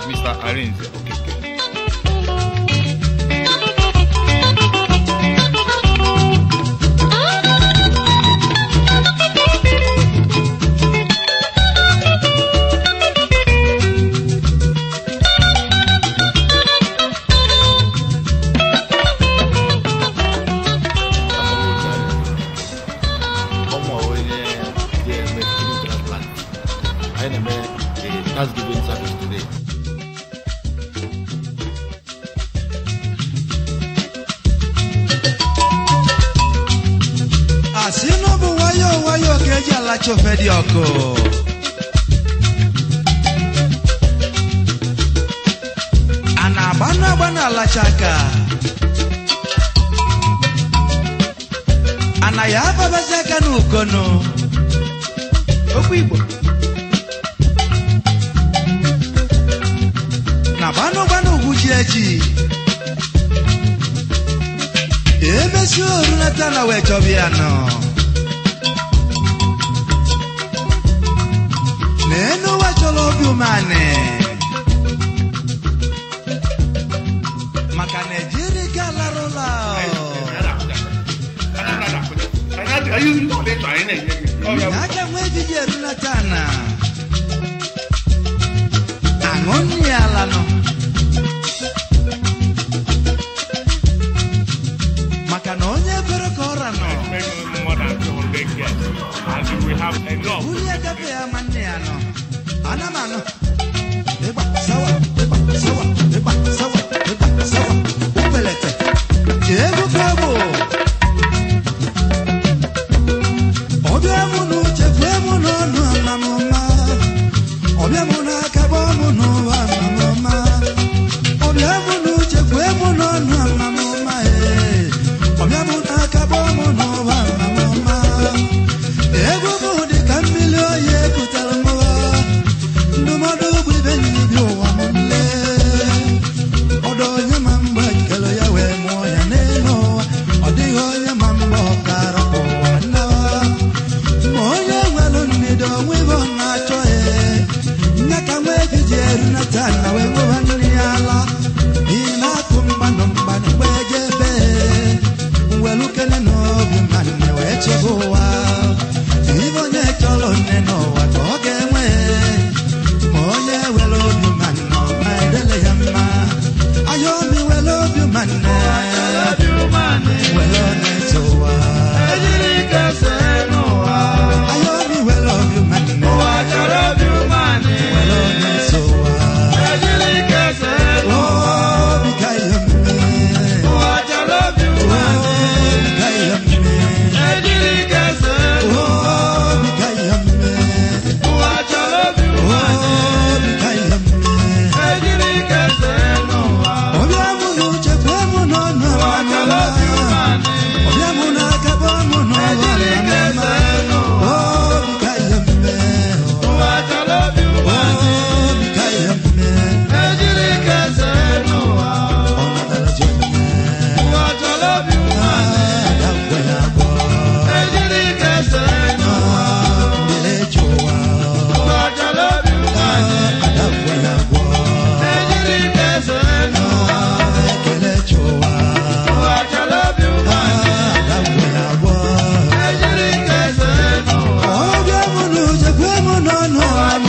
Mr. Arinze Okeke. Thanksgiving service today. Asinobu wayo keja la chofedi oko. Bana la chaka. Anayaba bazaka nukono. Okwibo. Bano ugujeji Emesuru natana wechobiano Neno wacholobi umane Makane jiri galarola Naka mwejiji natana Angoni alano Makanonye perokora no. More than 200 years, and we have enough. Ulia kape amaniano. Anamano. Eba sawa. Upelete. Ego kabo. Obiamunu chefemunu no mama. Obiamuna kabo munu wa mama. Obiamunu chefemunu no mama. Obiamuna kabo munu wa mama. Ego mudi kamilio ye kutalmo. Numodu bibeni bio wa mule. Odo ye mamba kelo ya we moya neno. Odiho ye mamba karapo wana. Moya welo nido wibo na choe. Nyaka mweki jeru na tana we mwani ala. Ina kumba nomba nkwejebe. Welukele no bumane wechegoa. Ibonye cholo neno watoke mwe. Monye welo bumane no maidele yama. Ayomi welo bumane. Welo nechoa. Ejirika senoa. Ayomi welo bumane. Wachara bumane. Welo nechoa. Ejirika senoa. Oh, bikayame. Wachara bumane. No